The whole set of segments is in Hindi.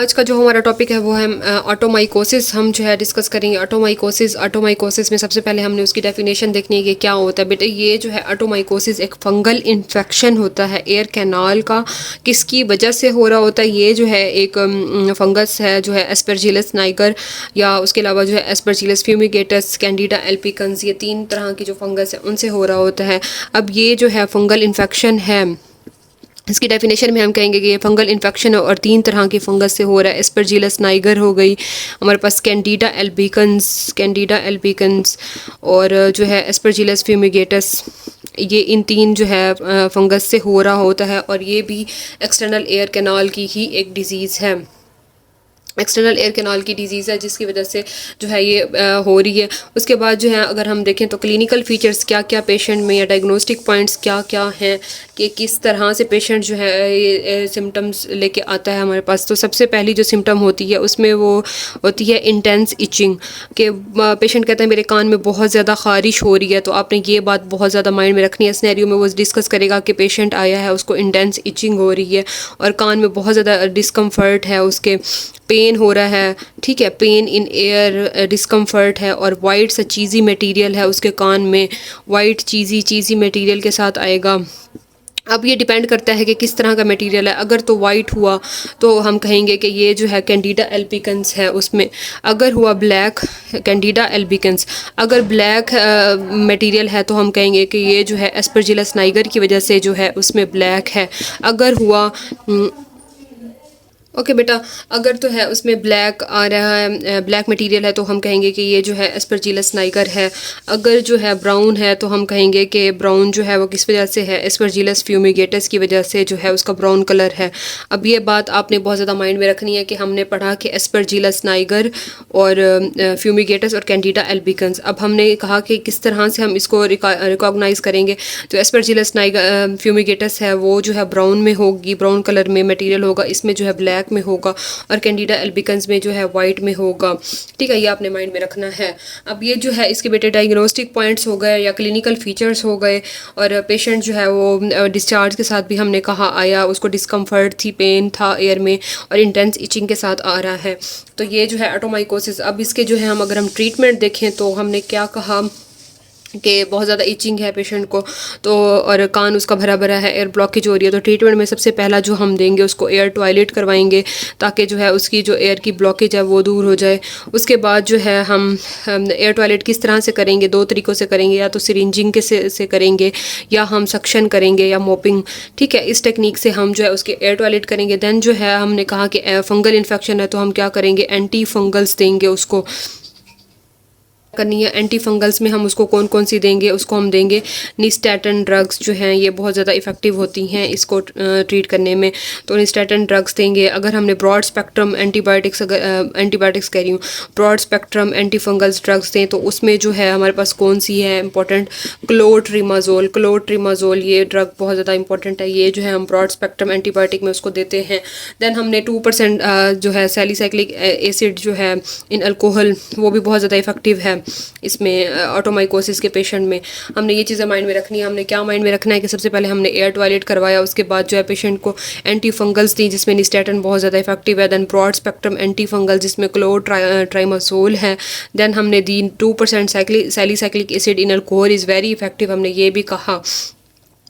आज का जो हमारा टॉपिक है वो है ऑटोमाइकोसिस। हम जो है डिस्कस करेंगे ऑटोमाइकोसिस। ऑटोमाइकोसिस में सबसे पहले हमने उसकी डेफिनेशन देखनी है कि क्या होता है। बेटे ये जो है ऑटोमाइकोसिस एक फंगल इन्फेक्शन होता है एयर कैनाल का। किसकी वजह से हो रहा होता है? ये जो है एक फंगस है जो है एस्परजिलस नाइगर, या उसके अलावा जो है एस्परजिलस फ्यूमिगेटस, कैंडिडा एल्पिकन्स, ये 3 तरह की जो फंगस है उनसे हो रहा होता है। अब ये जो है फंगल इन्फेक्शन है, इसकी डेफिनेशन में हम कहेंगे कि ये फंगल इन्फेक्शन है और 3 तरह की फंगस से हो रहा है। एस्परजिलस नाइगर हो गई, हमारे पास कैंडिडा एल्बिकन्स और जो है एस्परजिलस फ्यूमिगेटस। ये इन 3 जो है फंगस से हो रहा होता है और ये भी एक्सटर्नल एयर कैनाल की ही एक डिज़ीज़ है। एक्सटर्नल एयर कैनाल की डिज़ीज़ है जिसकी वजह से जो है ये हो रही है। उसके बाद जो है अगर हम देखें तो क्लिनिकल फ़ीचर्स क्या क्या पेशेंट में, या डायग्नोस्टिक पॉइंट्स क्या क्या हैं कि किस तरह से पेशेंट जो है ये सिम्टम्स लेके आता है हमारे पास। तो सबसे पहली जो सिम्टम होती है उसमें वो होती है इंटेंस इचिंग, कि पेशेंट कहता है मेरे कान में बहुत ज़्यादा ख़ारिश हो रही है। तो आपने ये बात बहुत ज़्यादा माइंड में रखनी है। सिनेरियो में वो डिस्कस करेगा कि पेशेंट आया है, उसको इंटेंस इचिंग हो रही है और कान में बहुत ज़्यादा डिस्कम्फर्ट है, उसके पेन हो रहा है, ठीक है, पेन इन एयर, डिस्कम्फर्ट है और वाइट सा चीज़ी मटेरियल है उसके कान में, वाइट चीज़ी मटेरियल के साथ आएगा। अब ये डिपेंड करता है कि किस तरह का मटेरियल है। अगर तो वाइट हुआ तो हम कहेंगे कि ये जो है कैंडिडा एल्बिकन्स है उसमें। अगर हुआ ब्लैक, कैंडिडा एल्बिकन्स। अगर ब्लैक मटेरियल है तो हम कहेंगे कि ये जो है एस्परजिलस नाइगर की वजह से जो है उसमें ब्लैक है। अगर हुआ ओके बेटा, अगर तो है उसमें ब्लैक आ रहा है, ब्लैक मटेरियल है, तो हम कहेंगे कि ये जो है एस्परजिलस नाइगर है। अगर जो है ब्राउन है तो हम कहेंगे कि ब्राउन जो है वो किस वजह से है? एस्परजिलस फ्यूमिगेटस की वजह से जो है उसका ब्राउन कलर है। अब ये बात आपने बहुत ज़्यादा माइंड में रखनी है कि हमने पढ़ा कि एस्परजिलस नाइगर और फ्यूमिगेटस और कैंडिडा एल्बिकन्स। अब हमने कहा कि किस तरह से हम इसको रिकॉग्नाइज़ करेंगे। तो एस्परजिलस नाइगर फ्यूमिगेटस है वो जो है ब्राउन में होगी, ब्राउन कलर में मटीरियल होगा, इसमें जो है ब्लैक में होगा, और कैंडिडा एल्बिकन्स में जो है वाइट में होगा। ठीक है, ये आपने माइंड में रखना है। अब ये जो है इसके बेटे डायग्नोस्टिक पॉइंट्स हो गए या क्लिनिकल फीचर्स हो गए। और पेशेंट जो है वो डिस्चार्ज के साथ भी हमने कहा आया, उसको डिस्कम्फर्ट थी, पेन था एयर में और इंटेंस इचिंग के साथ आ रहा है। तो ये जो है ऑटोमाइकोसिस। अब इसके जो है हम अगर हम ट्रीटमेंट देखें तो हमने क्या कहा कि बहुत ज़्यादा इचिंग है पेशेंट को, तो और कान उसका भरा भरा है, एयर ब्लॉकेज हो रही है। तो ट्रीटमेंट में सबसे पहला जो हम देंगे उसको एयर टॉयलेट करवाएंगे ताकि जो है उसकी जो एयर की ब्लॉकेज है वो दूर हो जाए। उसके बाद जो है हम एयर टॉयलेट किस तरह से करेंगे? 2 तरीक़ों से करेंगे, या तो सिरिंजिंग के से करेंगे, या हम सक्शन करेंगे, या मोपिंग। ठीक है, इस टेक्निक से हम जो है उसके एयर टॉयलेट करेंगे। दैन जो है हमने कहा कि फंगल इन्फेक्शन है तो हम क्या करेंगे? एंटी फंगल्स देंगे उसको करनी है। एंटी फंगल्स में हम उसको कौन कौन सी देंगे? उसको हम देंगे निस्टेटन ड्रग्स जो हैं, ये बहुत ज़्यादा इफ़ेक्टिव होती हैं इसको ट्रीट करने में। तो निस्टेटन ड्रग्स देंगे। अगर हमने ब्रॉड स्पेक्ट्रम एंटीबायोटिक्स, अगर एंटीबायोटिक्स कह रही हूँ, broad spectrum anti fungals drugs दें तो उसमें जो है हमारे पास कौन सी है इंपॉर्टेंट? क्लोट्रिमाजोल ये ड्रग बहुत ज़्यादा इंपॉर्टेंट है। ये जो है हम ब्रॉड स्पेक्ट्रम एंटीबायोटिक में उसको देते हैं। दैन हमने 2% जो है सैलिसाइक्लिक एसिड जो है इन अल्कोहल, वो भी बहुत ज़्यादा इफेक्टिव है इसमें ऑटोमाइकोसिस के पेशेंट में। हमने ये चीज़ें माइंड में रखनी है। हमने क्या माइंड में रखना है कि सबसे पहले हमने एयर टॉयलेट करवाया, उसके बाद जो है पेशेंट को एंटी फंगल्स दी जिसमें निस्टेटन बहुत ज़्यादा इफेक्टिव है। Than broad spectrum anti fungal जिसमें क्लोट्रिमाजोल है। दैन हमने दी 2% salicylic acid in alcohol is very effective, हमने ये भी कहा।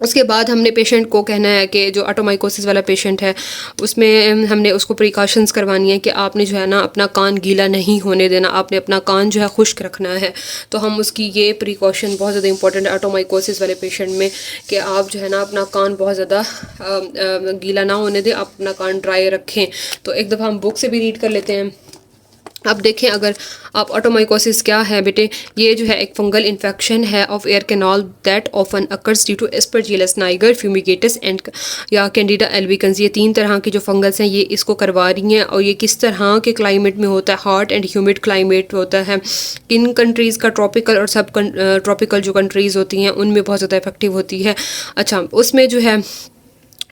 उसके बाद हमने पेशेंट को कहना है कि जो ऑटोमाइकोसिस वाला पेशेंट है उसमें हमने उसको प्रिकॉशंस करवानी है कि आपने जो है ना अपना कान गीला नहीं होने देना, आपने अपना कान जो है खुश्क रखना है। तो हम उसकी ये प्रिकॉशन बहुत ज़्यादा इंपॉर्टेंट है ऑटोमाइकोसिस वाले पेशेंट में, कि आप जो है ना अपना कान बहुत ज़्यादा गीला ना होने दें, आप अपना कान ड्राई रखें। तो एक दफ़ा हम बुक से भी रीड कर लेते हैं। अब देखें अगर आप ऑटोमाइकोसिस क्या है बेटे, ये जो है एक फंगल इन्फेक्शन है of ear canal that often occurs due to aspergillus niger, fumigatus and या कैंडिडा एल्बिकन्स। ये 3 तरह की जो फंगस हैं ये इसको करवा रही हैं। और ये किस तरह के क्लाइमेट में होता है? हॉट एंड ह्यूमिड क्लाइमेट होता है। किन कंट्रीज़ का? ट्रॉपिकल और सब ट्रॉपिकल जो कंट्रीज़ होती हैं उनमें बहुत ज़्यादा इफेक्टिव होती है। अच्छा, उसमें जो है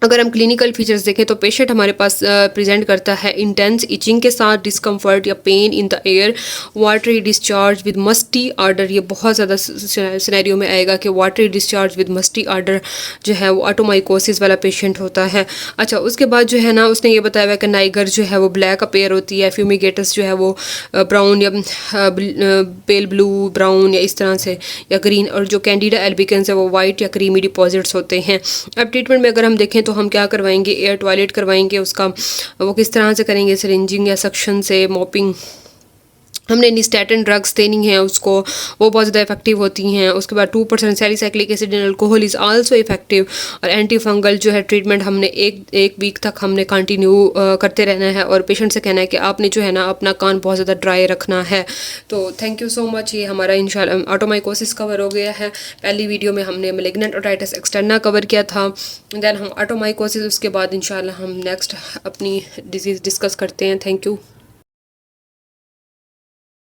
अगर हम क्लिनिकल फीचर्स देखें तो पेशेंट हमारे पास प्रेजेंट करता है इंटेंस इचिंग के साथ, डिस्कम्फर्ट या pain in the air, watery discharge with musty order. ये बहुत ज़्यादा सिनेरियो में आएगा कि watery discharge with musty order जो है वो ऑटोमाइकोसिस वाला पेशेंट होता है। अच्छा, उसके बाद जो है ना उसने ये बताया हुआ है कि नाइगर जो है वो ब्लैक अपेयर होती है, फ्यूमिगेटस जो है वो ब्राउन या पेल ब्लू ब्राउन या इस तरह से या ग्रीन, और जो कैंडिडा एल्बिकेंस है वो वाइट या क्रीमी डिपॉजिट्स होते हैं। अब ट्रीटमेंट में अगर हम देखें तो हम क्या करवाएंगे, एयर टॉयलेट करवाएंगे, उसका वो किस तरह से करेंगे, सिरिंजिंग या सक्शन से, मोपिंग। हमने निस्टैटिन ड्रग्स देनी है उसको, वो बहुत ज़्यादा इफेक्टिव होती हैं। उसके बाद 2% salicylic acid in alcohol is also effective. और एंटी फंगल जो है ट्रीटमेंट हमने एक वीक तक हमने कंटिन्यू करते रहना है, और पेशेंट से कहना है कि आपने जो है ना अपना कान बहुत ज़्यादा ड्राई रखना है। तो थैंक यू सो मच। ये हमारा इंशाल्लाह ऑटोमाइकोसिस कवर हो गया है। पहली वीडियो में हमने मैलिग्नेंट ओटाइटिस एक्सटर्ना कवर किया था, देन हम ऑटोमाइकोसिस, उसके बाद इंशाल्लाह हम नेक्स्ट अपनी डिजीज़ डिस्कस करते हैं। Thank you.